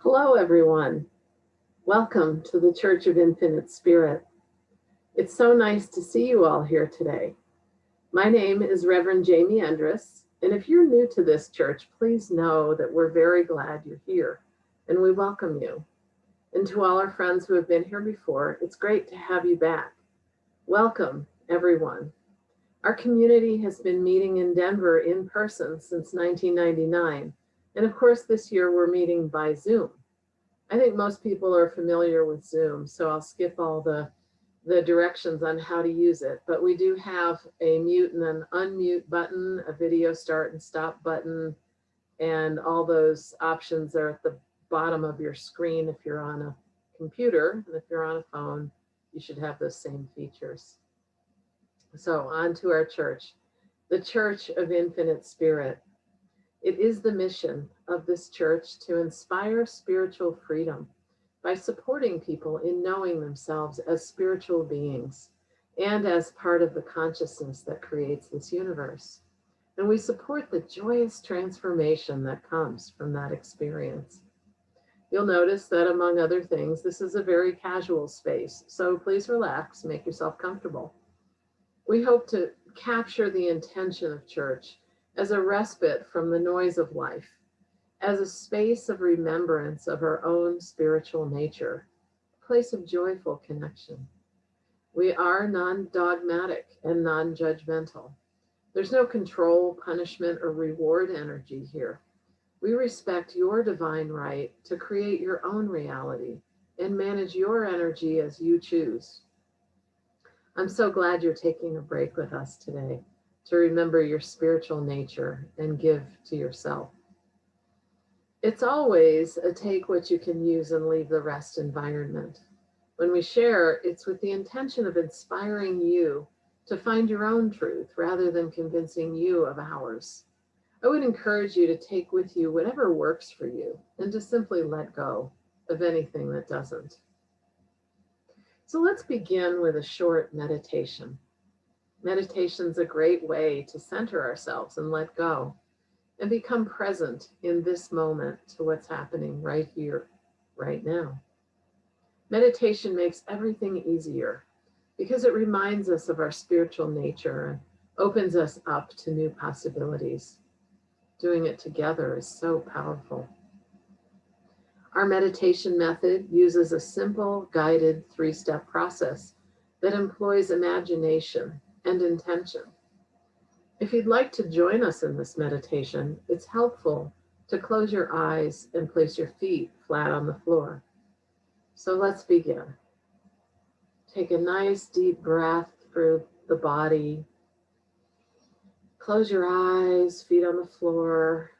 Hello, everyone. Welcome to the Church of Infinite Spirit. It's so nice to see you all here today. My name is Reverend Jamie Endriss, and if you're new to this church, please know that we're very glad you're here, and we welcome you. And to all our friends who have been here before, it's great to have you back. Welcome, everyone. Our community has been meeting in Denver in person since 1999, and of course, this year we're meeting by Zoom. I think most people are familiar with Zoom, so I'll skip all the directions on how to use it. But we do have a mute and an unmute button, a video start and stop button, and all those options are at the bottom of your screen if you're on a computer. And if you're on a phone, you should have those same features. So on to our church, the Church of Infinite Spirit. It is the mission of this church to inspire spiritual freedom by supporting people in knowing themselves as spiritual beings and as part of the consciousness that creates this universe. And we support the joyous transformation that comes from that experience. You'll notice that, among other things, this is a very casual space, so please relax, make yourself comfortable. We hope to capture the intention of church as a respite from the noise of life, as a space of remembrance of our own spiritual nature, a place of joyful connection. We are non-dogmatic and non-judgmental. There's no control, punishment, or reward energy here. We respect your divine right to create your own reality and manage your energy as you choose. I'm so glad you're taking a break with us today to remember your spiritual nature and give to yourself. It's always a take what you can use and leave the rest environment. When we share, it's with the intention of inspiring you to find your own truth rather than convincing you of ours. I would encourage you to take with you whatever works for you and to simply let go of anything that doesn't. So let's begin with a short meditation. Meditation's a great way to center ourselves and let go and become present in this moment to what's happening right here, right now. Meditation makes everything easier because it reminds us of our spiritual nature and opens us up to new possibilities. Doing it together is so powerful. Our meditation method uses a simple, guided 3-step process that employs imagination and intention. If you'd like to join us in this meditation, it's helpful to close your eyes and place your feet flat on the floor. So let's begin. Take a nice deep breath through the body. Close your eyes, feet on the floor.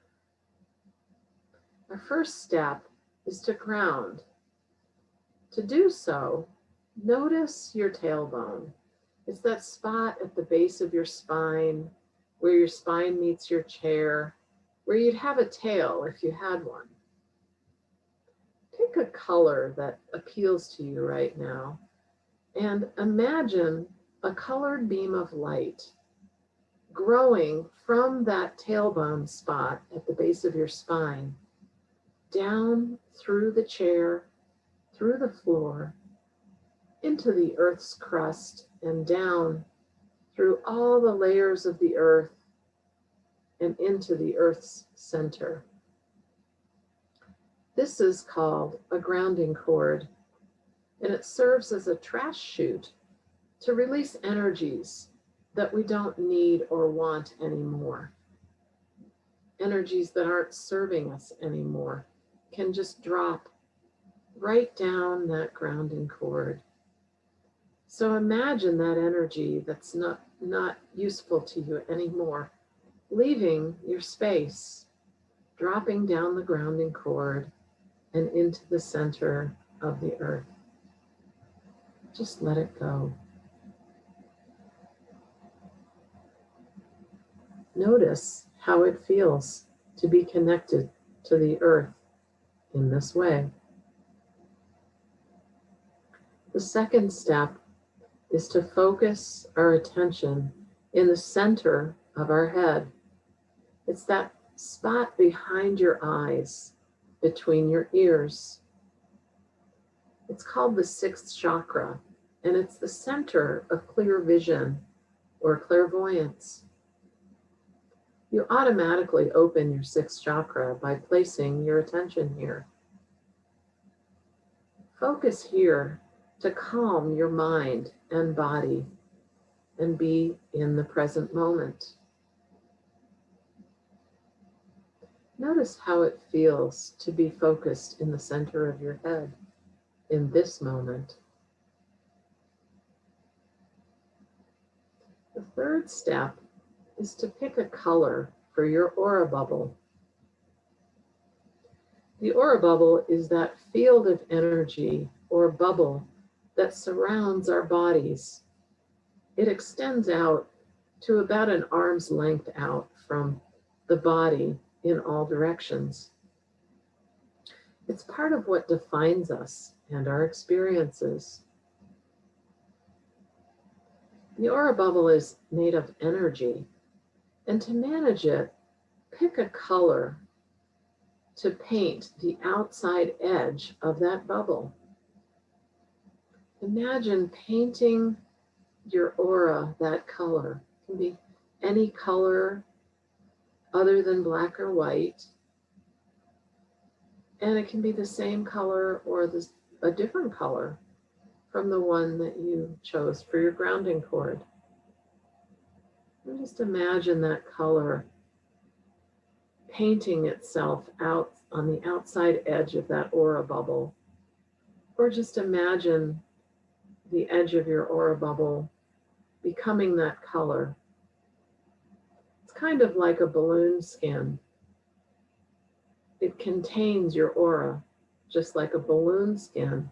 Our first step is to ground. To do so, notice your tailbone. It's that spot at the base of your spine where your spine meets your chair, where you'd have a tail if you had one. Pick a color that appeals to you right now and imagine a colored beam of light growing from that tailbone spot at the base of your spine, down through the chair, through the floor, into the earth's crust, and down through all the layers of the earth and into the earth's center. This is called a grounding cord, and it serves as a trash chute to release energies that we don't need or want anymore. Energies that aren't serving us anymore can just drop right down that grounding cord. So imagine that energy that's not useful to you anymore, leaving your space, dropping down the grounding cord and into the center of the earth. Just let it go. Notice how it feels to be connected to the earth in this way. The second step is to focus our attention in the center of our head. It's that spot behind your eyes between your ears. It's called the sixth chakra, and it's the center of clear vision or clairvoyance. You automatically open your sixth chakra by placing your attention here. Focus here to calm your mind and body and be in the present moment. Notice how it feels to be focused in the center of your head in this moment. The third step is to pick a color for your aura bubble. The aura bubble is that field of energy or bubble that surrounds our bodies. It extends out to about an arm's length out from the body in all directions. It's part of what defines us and our experiences. The aura bubble is made of energy, and to manage it, pick a color to paint the outside edge of that bubble. Imagine painting your aura that color. It can be any color other than black or white. And it can be the same color or a different color from the one that you chose for your grounding cord. And just imagine that color painting itself out on the outside edge of that aura bubble. Or just imagine the edge of your aura bubble becoming that color. It's kind of like a balloon skin. It contains your aura, just like a balloon skin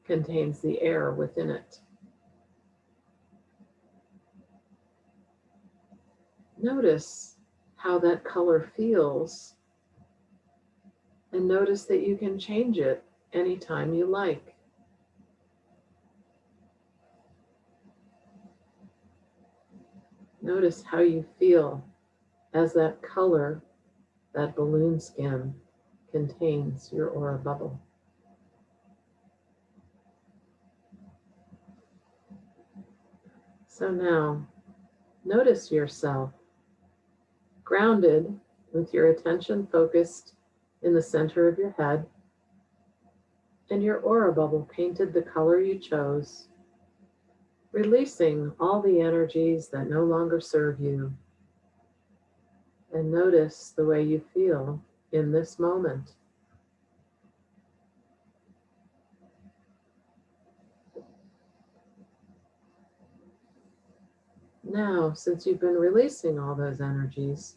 contains the air within it. Notice how that color feels, and notice that you can change it anytime you like. Notice how you feel as that color, that balloon skin, contains your aura bubble. So now, notice yourself grounded with your attention focused in the center of your head, and your aura bubble painted the color you chose, releasing all the energies that no longer serve you. And notice the way you feel in this moment. Now, since you've been releasing all those energies,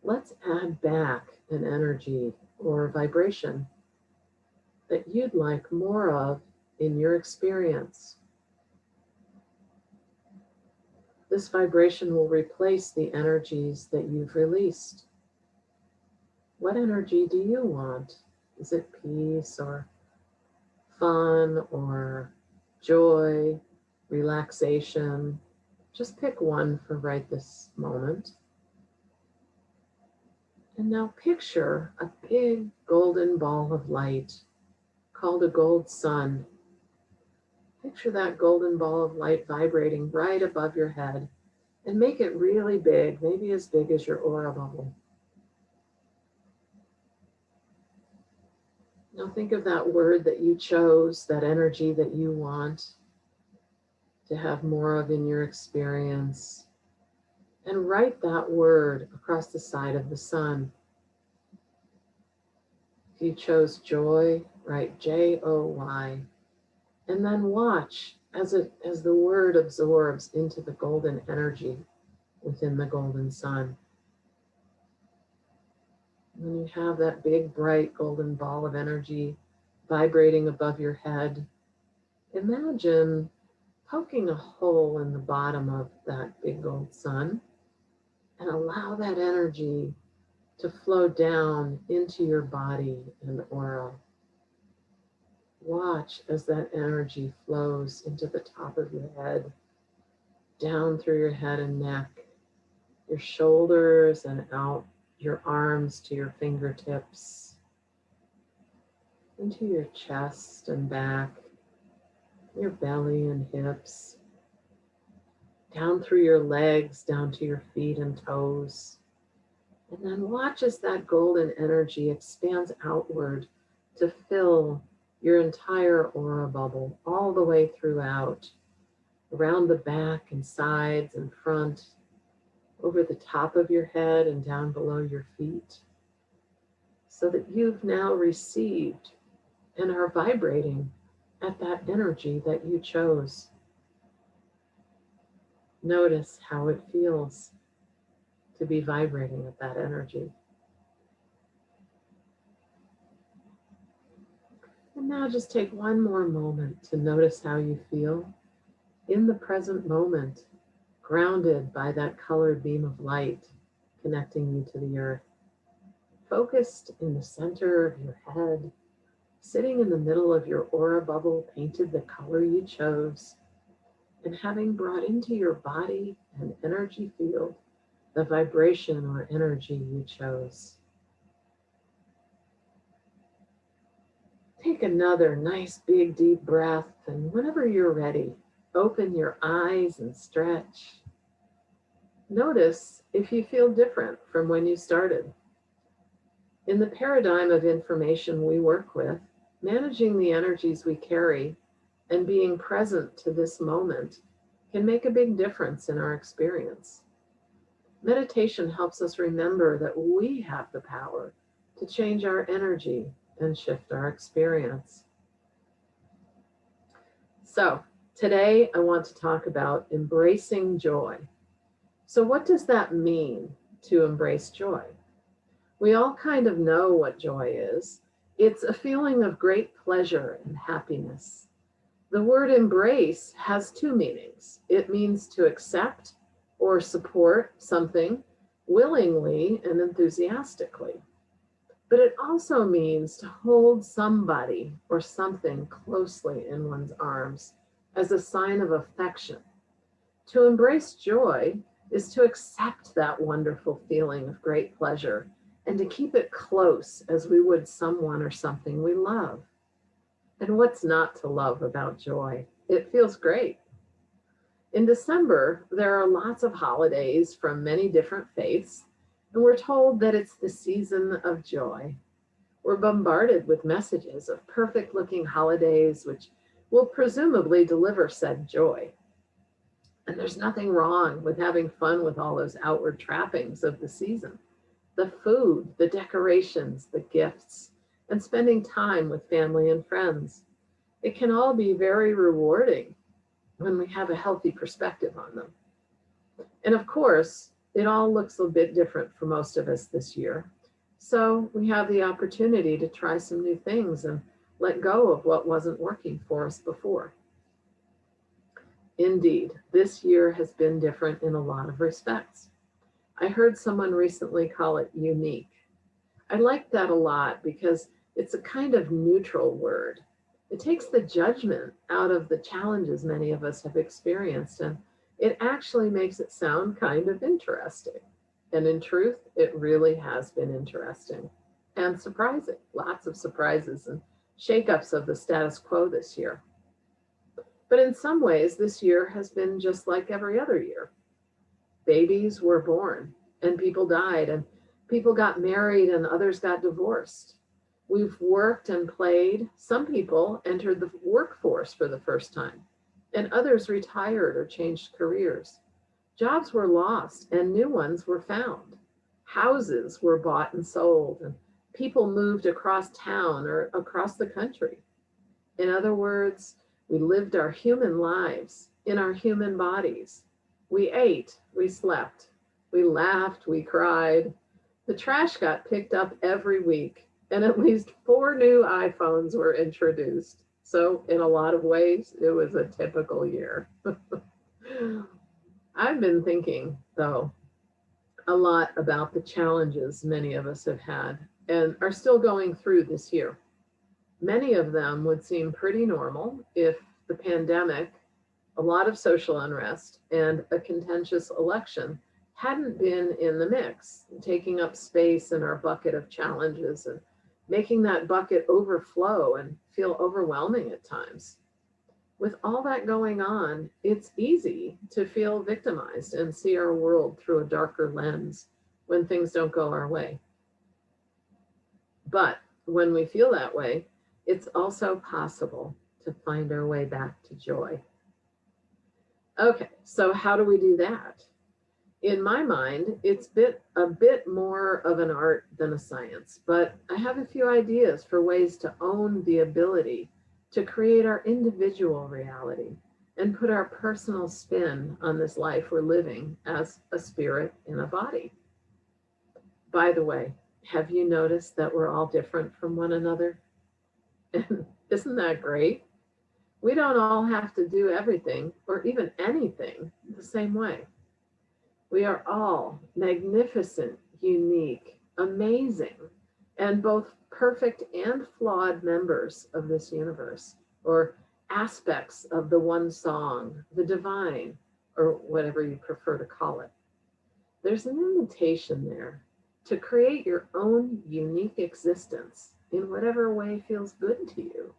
let's add back an energy or vibration that you'd like more of in your experience. This vibration will replace the energies that you've released. What energy do you want? Is it peace or fun or joy, relaxation? Just pick one for right this moment. And now picture a big golden ball of light called a gold sun. Picture that golden ball of light vibrating right above your head, and make it really big, maybe as big as your aura bubble. Now think of that word that you chose, that energy that you want to have more of in your experience, and write that word across the side of the sun. If you chose joy, write Joy, and then watch as the word absorbs into the golden energy within the golden sun. When you have that big, bright, golden ball of energy vibrating above your head, imagine poking a hole in the bottom of that big gold sun and allow that energy to flow down into your body and aura. Watch as that energy flows into the top of your head, down through your head and neck, your shoulders and out your arms to your fingertips. into your chest and back, your belly and hips, down through your legs, down to your feet and toes. And then watch as that golden energy expands outward to fill your entire aura bubble all the way throughout, around the back and sides and front, over the top of your head and down below your feet, so that you've now received and are vibrating at that energy that you chose. Notice how it feels to be vibrating at that energy. And now just take one more moment to notice how you feel in the present moment, grounded by that colored beam of light connecting you to the earth, focused in the center of your head, sitting in the middle of your aura bubble painted the color you chose, and having brought into your body and energy field the vibration or energy you chose. Take another nice big deep breath, and whenever you're ready, open your eyes and stretch. Notice if you feel different from when you started. In the paradigm of information we work with, managing the energies we carry and being present to this moment can make a big difference in our experience. Meditation helps us remember that we have the power to change our energy and shift our experience. So, today I want to talk about embracing joy. So, what does that mean to embrace joy? We all kind of know what joy is. It's a feeling of great pleasure and happiness. The word embrace has two meanings. It means to accept or support something willingly and enthusiastically. But it also means to hold somebody or something closely in one's arms as a sign of affection. To embrace joy is to accept that wonderful feeling of great pleasure and to keep it close as we would someone or something we love. And what's not to love about joy? It feels great. In December, there are lots of holidays from many different faiths, and we're told that it's the season of joy. We're bombarded with messages of perfect looking holidays, which will presumably deliver said joy. And there's nothing wrong with having fun with all those outward trappings of the season. The food, the decorations, the gifts, and spending time with family and friends. It can all be very rewarding when we have a healthy perspective on them. And of course, it all looks a bit different for most of us this year. So we have the opportunity to try some new things and let go of what wasn't working for us before. Indeed, this year has been different in a lot of respects. I heard someone recently call it unique. I like that a lot because it's a kind of neutral word. It takes the judgment out of the challenges many of us have experienced, and it actually makes it sound kind of interesting. And in truth, it really has been interesting and surprising. Lots of surprises and shakeups of the status quo this year. But in some ways, this year has been just like every other year. Babies were born, and people died, and people got married, and others got divorced. We've worked and played. Some people entered the workforce for the first time, and others retired or changed careers. Jobs were lost, and new ones were found. Houses were bought and sold, and people moved across town or across the country. In other words, we lived our human lives in our human bodies. We ate, we slept, we laughed, we cried. The trash got picked up every week, and at least 4 new iPhones were introduced. So in a lot of ways, it was a typical year. I've been thinking, though, a lot about the challenges many of us have had and are still going through this year. Many of them would seem pretty normal if the pandemic, a lot of social unrest, and a contentious election hadn't been in the mix, taking up space in our bucket of challenges and making that bucket overflow and feel overwhelming at times. With all that going on, it's easy to feel victimized and see our world through a darker lens when things don't go our way. But when we feel that way, it's also possible to find our way back to joy. Okay, so how do we do that? In my mind, it's a bit more of an art than a science, but I have a few ideas for ways to own the ability to create our individual reality and put our personal spin on this life we're living as a spirit in a body. By the way, have you noticed that we're all different from one another? And isn't that great? We don't all have to do everything or even anything the same way. We are all magnificent, unique, amazing, and both perfect and flawed members of this universe, or aspects of the one song, the divine, or whatever you prefer to call it. There's an invitation there to create your own unique existence in whatever way feels good to you.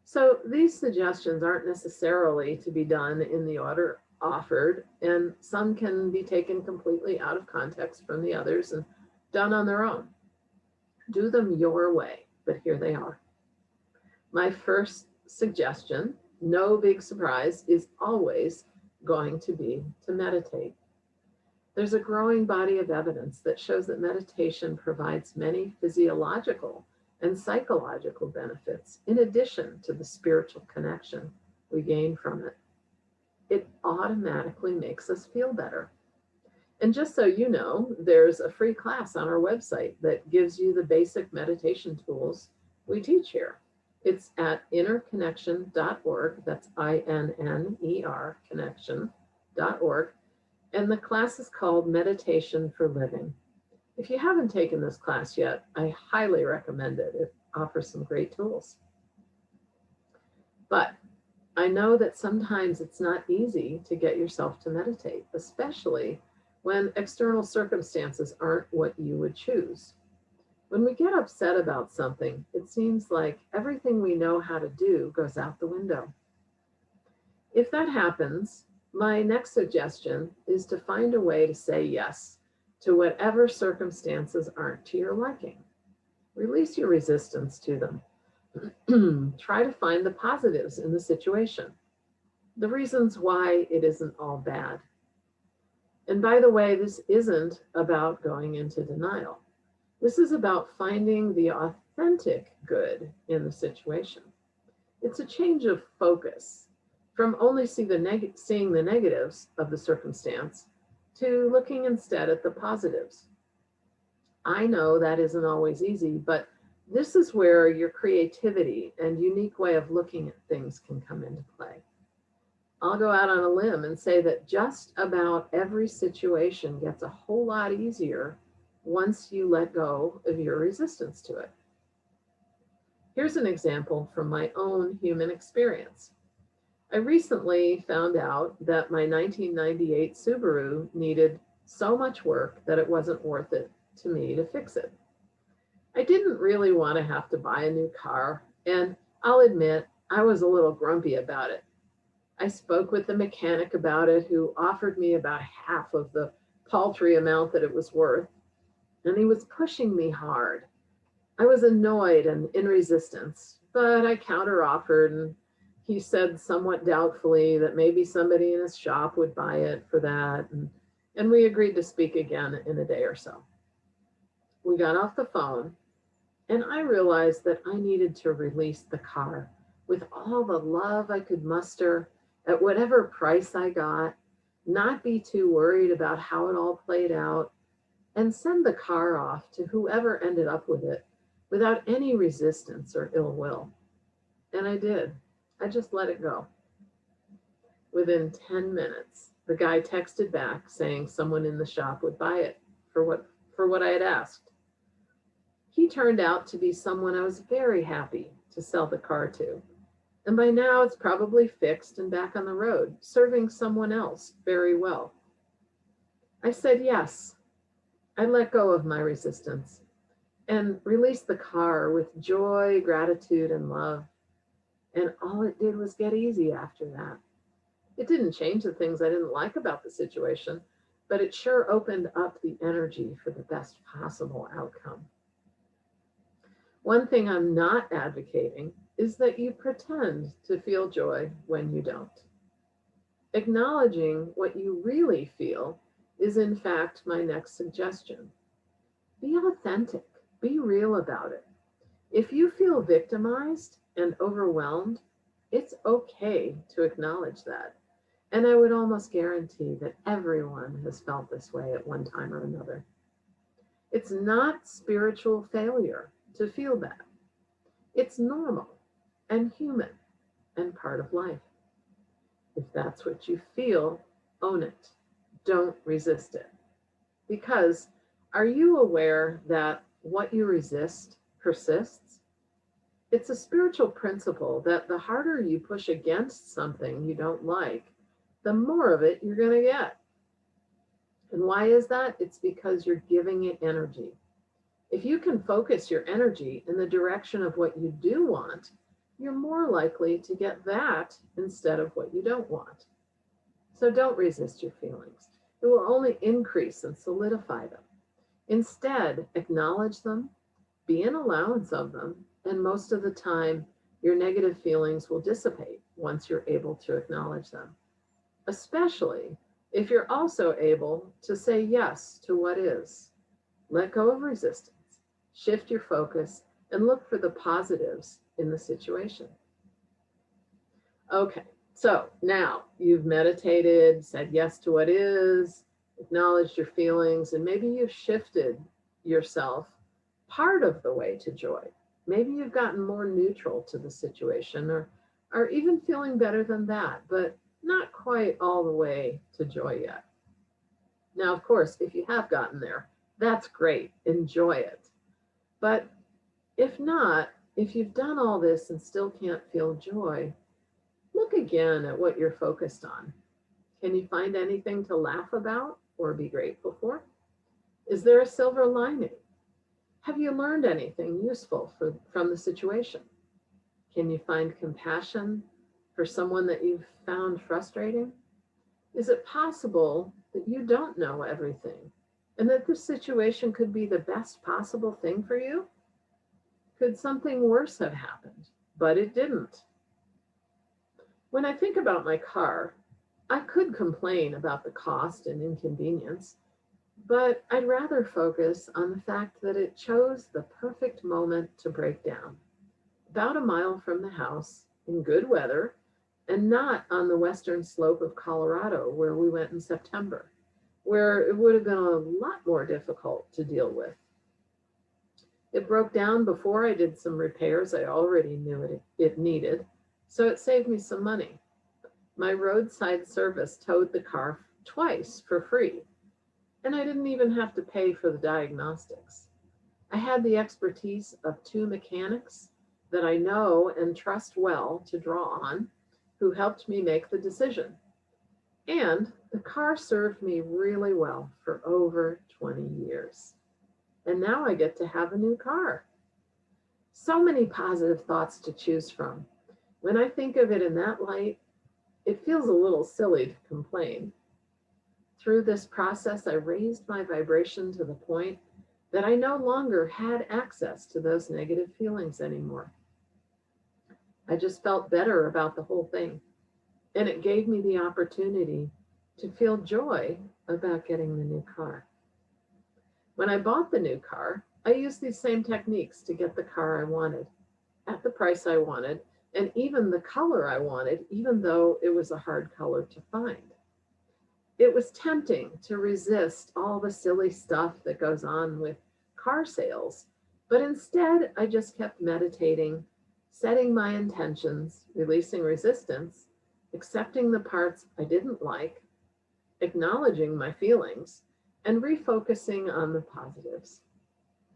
So these suggestions aren't necessarily to be done in the order offered, and some can be taken completely out of context from the others and done on their own. Do them your way, but here they are. My first suggestion, no big surprise, is always going to be to meditate. There's a growing body of evidence that shows that meditation provides many physiological and psychological benefits in addition to the spiritual connection we gain from it. It automatically makes us feel better. And just so you know, there's a free class on our website that gives you the basic meditation tools we teach here. It's at innerconnection.org. That's INNER connection.org. And the class is called Meditation for Living. If you haven't taken this class yet, I highly recommend it. It offers some great tools. But I know that sometimes it's not easy to get yourself to meditate, especially when external circumstances aren't what you would choose. When we get upset about something, it seems like everything we know how to do goes out the window. If that happens, my next suggestion is to find a way to say yes to whatever circumstances aren't to your liking. Release your resistance to them. Try to find the positives in the situation, the reasons why it isn't all bad. And by the way, this isn't about going into denial. This is about finding the authentic good in the situation. It's a change of focus from only seeing the negatives of the circumstance to looking instead at the positives. I know that isn't always easy, but this is where your creativity and unique way of looking at things can come into play. I'll go out on a limb and say that just about every situation gets a whole lot easier once you let go of your resistance to it. Here's an example from my own human experience. I recently found out that my 1998 Subaru needed so much work that it wasn't worth it to me to fix it. I didn't really want to have to buy a new car, and I'll admit I was a little grumpy about it. I spoke with the mechanic about it, who offered me about half of the paltry amount that it was worth, and he was pushing me hard. I was annoyed and in resistance, but I counteroffered, and he said somewhat doubtfully that maybe somebody in his shop would buy it for that, and we agreed to speak again in a day or so. We got off the phone, and I realized that I needed to release the car with all the love I could muster at whatever price I got, not be too worried about how it all played out, and send the car off to whoever ended up with it without any resistance or ill will. And I did. I just let it go. Within 10 minutes, the guy texted back saying someone in the shop would buy it for what I had asked. He turned out to be someone I was very happy to sell the car to. And by now it's probably fixed and back on the road, serving someone else very well. I said yes. I let go of my resistance. and released the car with joy, gratitude, and love. And all it did was get easy after that. It didn't change the things I didn't like about the situation, but it sure opened up the energy for the best possible outcome. One thing I'm not advocating is that you pretend to feel joy when you don't. Acknowledging what you really feel is, in fact, my next suggestion. Be authentic, be real about it. If you feel victimized and overwhelmed, it's okay to acknowledge that. And I would almost guarantee that everyone has felt this way at one time or another. It's not spiritual failure to feel that. It's normal and human and part of life. If that's what you feel, own it. Don't resist it. Because are you aware that what you resist persists? It's a spiritual principle that the harder you push against something you don't like, the more of it you're going to get. And why is that? It's because you're giving it energy. If you can focus your energy in the direction of what you do want, you're more likely to get that instead of what you don't want. So don't resist your feelings. It will only increase and solidify them. Instead, acknowledge them, be an allowance of them, and most of the time, your negative feelings will dissipate once you're able to acknowledge them, especially if you're also able to say yes to what is. Let go of resistance, shift your focus, and look for the positives in the situation. Okay, so now you've meditated, said yes to what is, acknowledged your feelings, and maybe you've shifted yourself part of the way to joy. Maybe you've gotten more neutral to the situation or even feeling better than that, but not quite all the way to joy yet. Now, of course, if you have gotten there, that's great. Enjoy it. But if not, if you've done all this and still can't feel joy, look again at what you're focused on. Can you find anything to laugh about or be grateful for? Is there a silver lining? Have you learned anything useful from the situation? Can you find compassion for someone that you've found frustrating? Is it possible that you don't know everything and that this situation could be the best possible thing for you? Could something worse have happened, but it didn't? When I think about my car, I could complain about the cost and inconvenience, but I'd rather focus on the fact that it chose the perfect moment to break down. About a mile from the house, in good weather, and not on the western slope of Colorado where we went in September, where it would have been a lot more difficult to deal with. It broke down before I did some repairs I already knew it needed, so it saved me some money. My roadside service towed the car twice for free, and I didn't even have to pay for the diagnostics. I had the expertise of two mechanics that I know and trust well to draw on, who helped me make the decision. And the car served me really well for over 20 years. And now I get to have a new car. So many positive thoughts to choose from. When I think of it in that light, it feels a little silly to complain. Through this process, I raised my vibration to the point that I no longer had access to those negative feelings anymore. I just felt better about the whole thing, and it gave me the opportunity to feel joy about getting the new car. When I bought the new car, I used these same techniques to get the car I wanted, at the price I wanted, and even the color I wanted, even though it was a hard color to find. It was tempting to resist all the silly stuff that goes on with car sales, but instead I just kept meditating, setting my intentions, releasing resistance, accepting the parts I didn't like, acknowledging my feelings, and refocusing on the positives.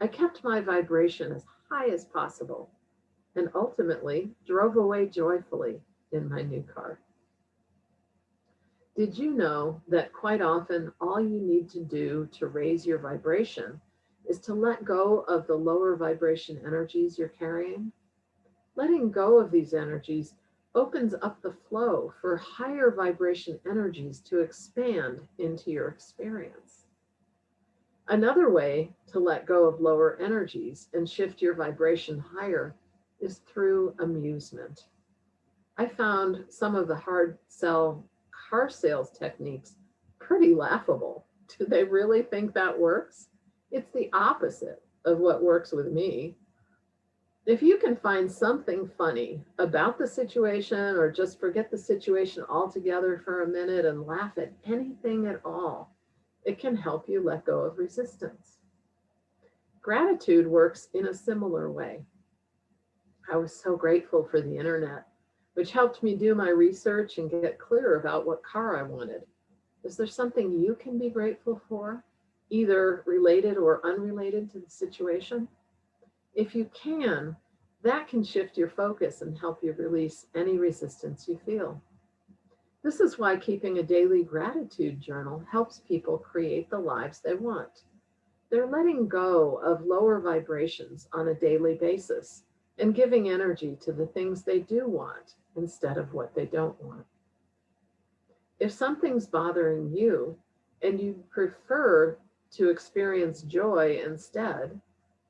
I kept my vibration as high as possible and ultimately drove away joyfully in my new car. Did you know that quite often all you need to do to raise your vibration is to let go of the lower vibration energies you're carrying. Letting go of these energies opens up the flow for higher vibration energies to expand into your experience. Another way to let go of lower energies and shift your vibration higher is through amusement. I found some of the hard sell car sales techniques pretty laughable. Do they really think that works? It's the opposite of what works with me. If you can find something funny about the situation or just forget the situation altogether for a minute and laugh at anything at all, it can help you let go of resistance. Gratitude works in a similar way. I was so grateful for the internet, which helped me do my research and get clear about what car I wanted. Is there something you can be grateful for, either related or unrelated to the situation? If you can, that can shift your focus and help you release any resistance you feel. This is why keeping a daily gratitude journal helps people create the lives they want. They're letting go of lower vibrations on a daily basis and giving energy to the things they do want instead of what they don't want. If something's bothering you and you prefer to experience joy instead,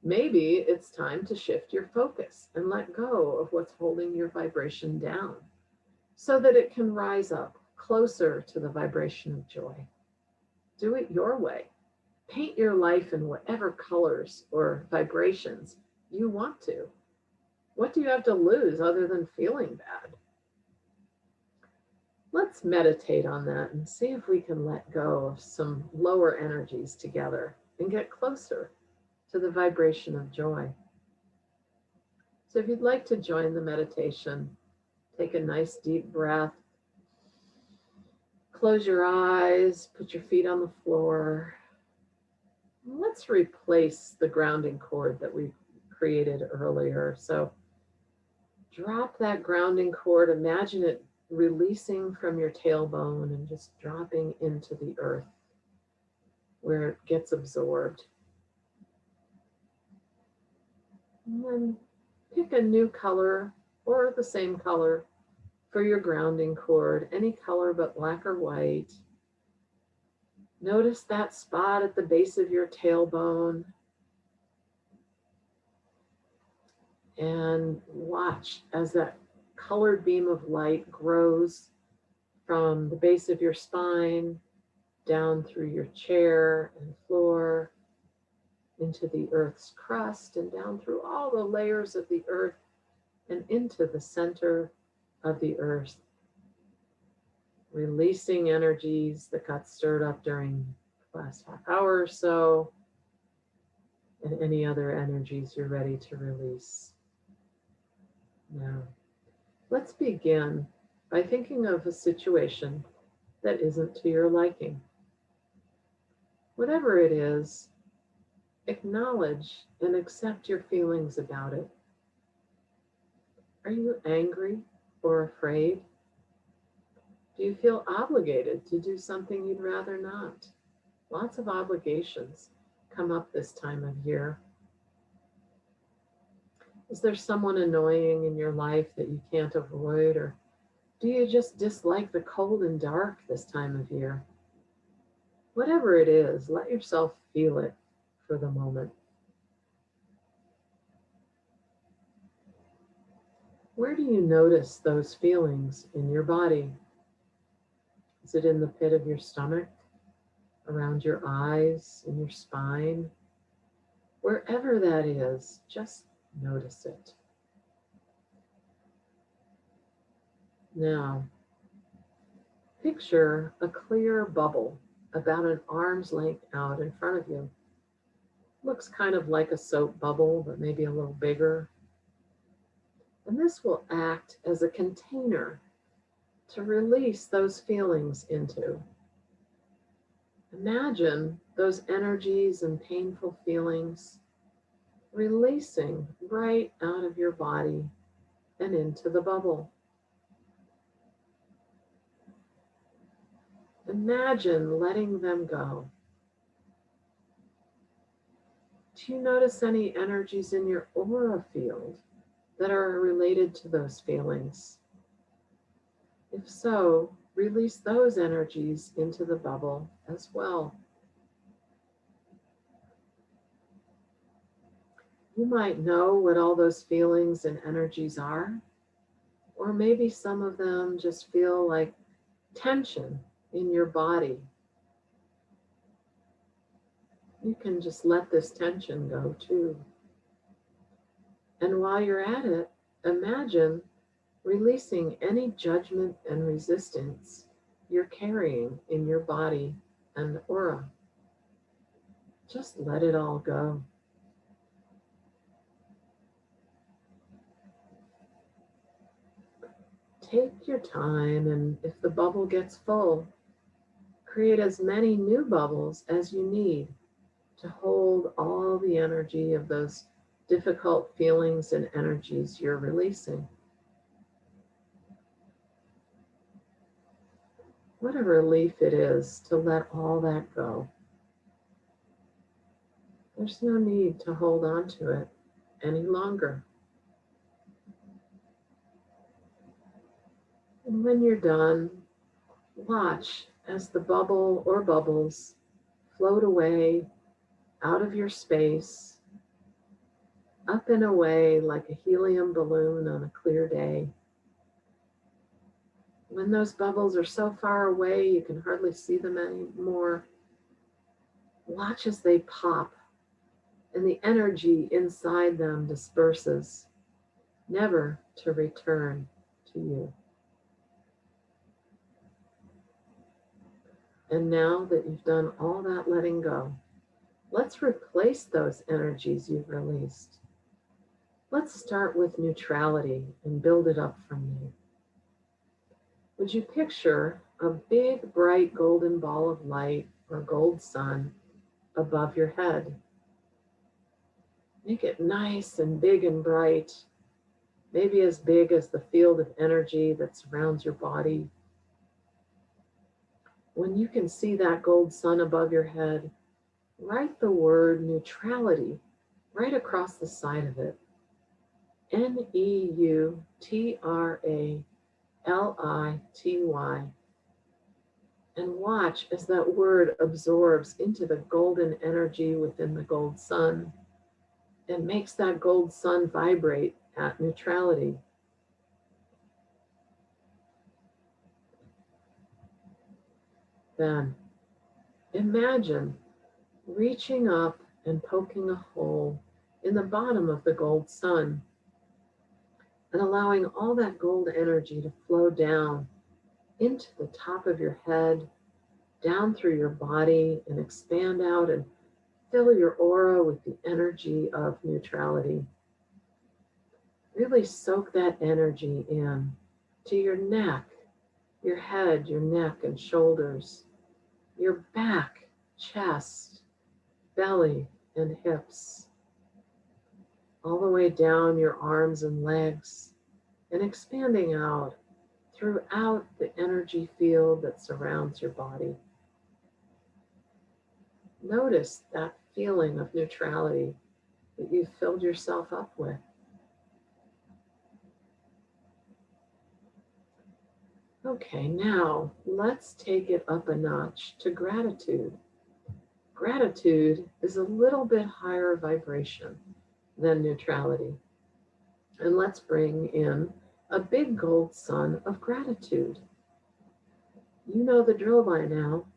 maybe it's time to shift your focus and let go of what's holding your vibration down so that it can rise up closer to the vibration of joy. Do it your way. Paint your life in whatever colors or vibrations you want to. What do you have to lose other than feeling bad? Let's meditate on that and see if we can let go of some lower energies together and get closer to the vibration of joy. So if you'd like to join the meditation, take a nice deep breath. Close your eyes, put your feet on the floor. Let's replace the grounding cord that we created earlier. So drop that grounding cord, imagine it releasing from your tailbone and just dropping into the earth where it gets absorbed. And then pick a new color or the same color for your grounding cord, any color but black or white. Notice that spot at the base of your tailbone and watch as that colored beam of light grows from the base of your spine down through your chair and floor into the earth's crust and down through all the layers of the earth and into the center of the earth, releasing energies that got stirred up during the last half hour or so and any other energies you're ready to release. Now, let's begin by thinking of a situation that isn't to your liking. Whatever it is, acknowledge and accept your feelings about it. Are you angry or afraid? Do you feel obligated to do something you'd rather not? Lots of obligations come up this time of year. Is there someone annoying in your life that you can't avoid, or do you just dislike the cold and dark this time of year? Whatever it is, let yourself feel it for the moment. Where do you notice those feelings in your body? Is it in the pit of your stomach, around your eyes, in your spine? Wherever that is, just notice it. Now, picture a clear bubble about an arm's length out in front of you. Looks kind of like a soap bubble, but maybe a little bigger. And this will act as a container to release those feelings into. Imagine those energies and painful feelings releasing right out of your body and into the bubble. Imagine letting them go. Do you notice any energies in your aura field that are related to those feelings? If so, release those energies into the bubble as well. You might know what all those feelings and energies are, or maybe some of them just feel like tension in your body. You can just let this tension go too. And while you're at it, imagine releasing any judgment and resistance you're carrying in your body and aura. Just let it all go. Take your time, and if the bubble gets full, create as many new bubbles as you need to hold all the energy of those difficult feelings and energies you're releasing. What a relief it is to let all that go. There's no need to hold on to it any longer. And when you're done, watch as the bubble or bubbles float away out of your space, up and away like a helium balloon on a clear day. When those bubbles are so far away you can hardly see them anymore, watch as they pop and the energy inside them disperses, never to return to you. And now that you've done all that letting go, let's replace those energies you've released. Let's start with neutrality and build it up from there. Would you picture a big, bright golden ball of light or gold sun above your head? Make it nice and big and bright, maybe as big as the field of energy that surrounds your body. When you can see that gold sun above your head, write the word neutrality right across the side of it. Neutrality. And watch as that word absorbs into the golden energy within the gold sun and makes that gold sun vibrate at neutrality. Then imagine reaching up and poking a hole in the bottom of the gold sun and allowing all that gold energy to flow down into the top of your head, down through your body, and expand out and fill your aura with the energy of neutrality. Really soak that energy in to your neck, your head, your neck and shoulders, your back, chest, belly, and hips, all the way down your arms and legs, and expanding out throughout the energy field that surrounds your body. Notice that feeling of neutrality that you've filled yourself up with. Okay, now let's take it up a notch to gratitude. Gratitude is a little bit higher vibration than neutrality. And let's bring in a big gold sun of gratitude. You know the drill by now.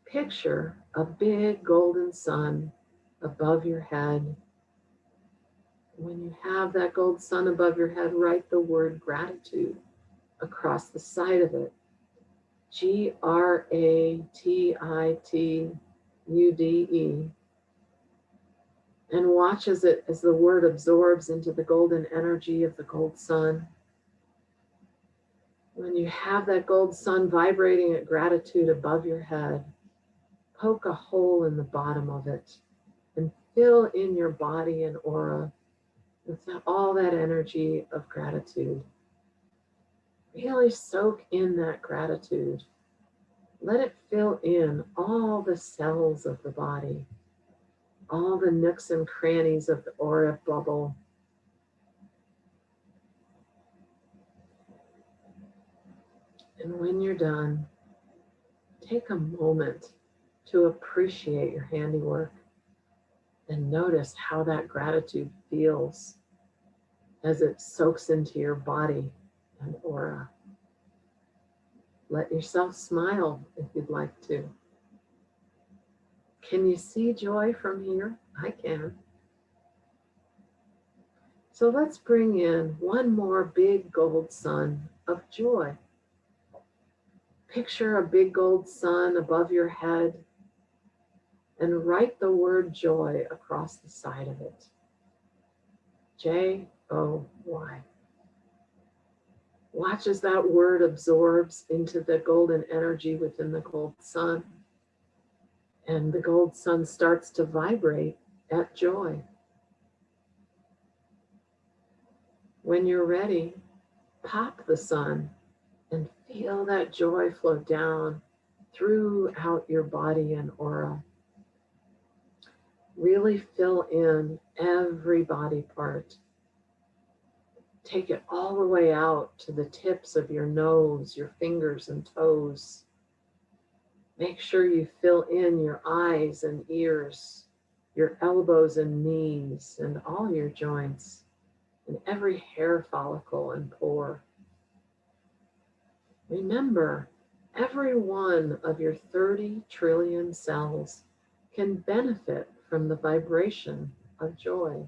Picture a big golden sun above your head. When you have that gold sun above your head, write the word gratitude across the side of it. Gratitude. And watch as the word absorbs into the golden energy of the gold sun. When you have that gold sun vibrating at gratitude above your head, poke a hole in the bottom of it and fill in your body and aura with all that energy of gratitude. Really soak in that gratitude. Let it fill in all the cells of the body, all the nooks and crannies of the aura bubble. And when you're done, take a moment to appreciate your handiwork and notice how that gratitude feels as it soaks into your body and aura. Let yourself smile if you'd like to. Can you see joy from here? I can. So let's bring in one more big gold sun of joy. Picture a big gold sun above your head and write the word joy across the side of it. J-O-Y. Watch as that word absorbs into the golden energy within the gold sun. And the gold sun starts to vibrate at joy. When you're ready, pop the sun and feel that joy flow down throughout your body and aura. Really fill in every body part. Take it all the way out to the tips of your nose, your fingers and toes. Make sure you fill in your eyes and ears, your elbows and knees, and all your joints, and every hair follicle and pore. Remember, every one of your 30 trillion cells can benefit from the vibration of joy.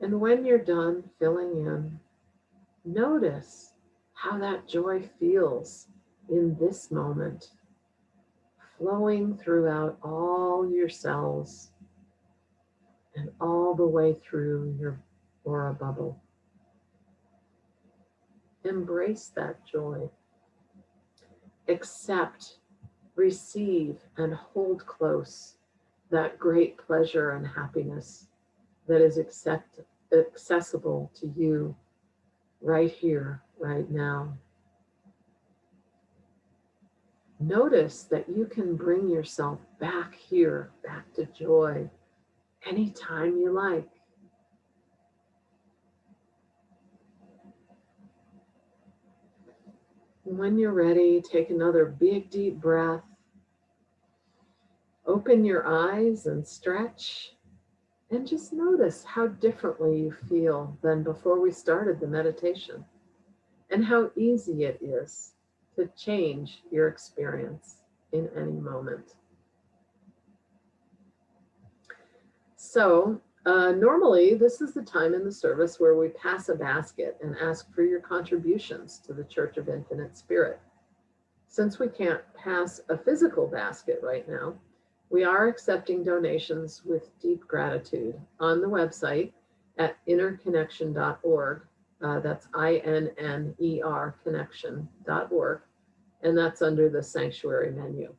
And when you're done filling in, notice how that joy feels in this moment, flowing throughout all your cells and all the way through your aura bubble. Embrace that joy. Accept, receive, and hold close that great pleasure and happiness that is accessible to you right here, right now. Notice that you can bring yourself back here, back to joy, anytime you like. When you're ready, take another big, deep breath. Open your eyes and stretch. And just notice how differently you feel than before we started the meditation, and how easy it is to change your experience in any moment. So normally this is the time in the service where we pass a basket and ask for your contributions to the Church of Infinite Spirit. Since we can't pass a physical basket right now, we are accepting donations with deep gratitude on the website at innerconnection.org. That's INNER connection.org, and that's under the sanctuary menu.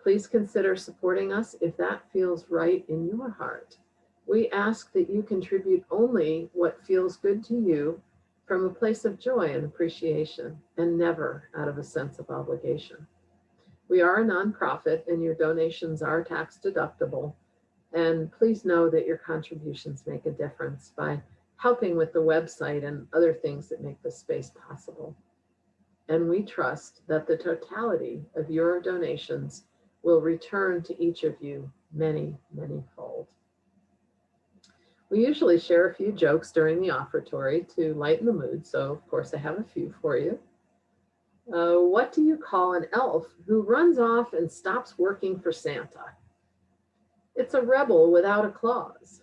Please consider supporting us if that feels right in your heart. We ask that you contribute only what feels good to you from a place of joy and appreciation, and never out of a sense of obligation. We are a nonprofit and your donations are tax deductible. And please know that your contributions make a difference by helping with the website and other things that make this space possible. And we trust that the totality of your donations will return to each of you many, many fold. We usually share a few jokes during the offertory to lighten the mood, so of course I have a few for you. What do you call an elf who runs off and stops working for Santa? It's a rebel without a clause.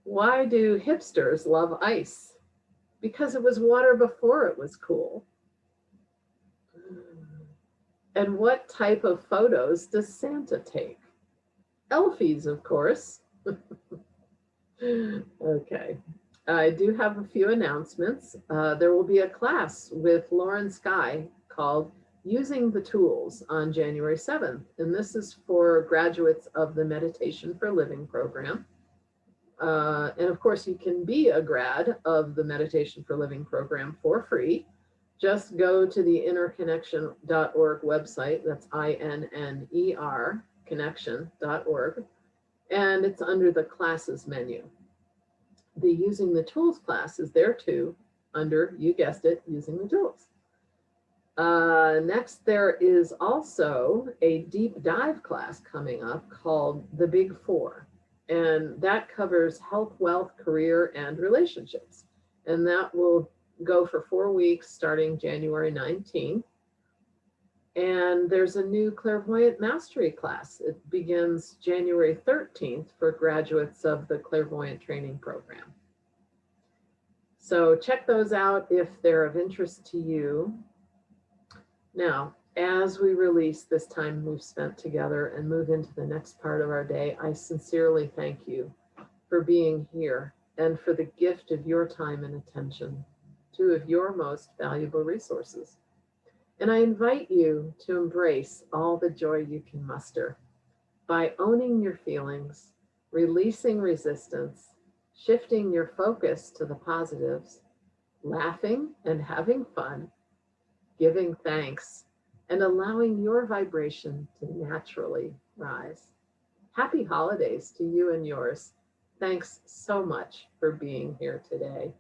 Why do hipsters love ice? Because it was water before it was cool. And what type of photos does Santa take? Elfies, of course. Okay. I do have a few announcements. There will be a class with Lauren Skye called Using the Tools on January 7th. And this is for graduates of the Meditation for Living program. And of course, you can be a grad of the Meditation for Living program for free just go to the innerconnection.org website. That's INNER connection.org. And it's under the classes menu. The Using the Tools class is there too, under, you guessed it, Using the Tools. Next, there is also a deep dive class coming up called The Big Four. And that covers health, wealth, career, and relationships. And that will go for 4 weeks starting January 19th. And there's a new clairvoyant mastery class. It begins January 13th for graduates of the clairvoyant training program. So check those out if they're of interest to you. Now, as we release this time we've spent together and move into the next part of our day, I sincerely thank you for being here and for the gift of your time and attention, two of your most valuable resources. And I invite you to embrace all the joy you can muster by owning your feelings, releasing resistance, shifting your focus to the positives, laughing and having fun, giving thanks, and allowing your vibration to naturally rise. Happy holidays to you and yours. Thanks so much for being here today.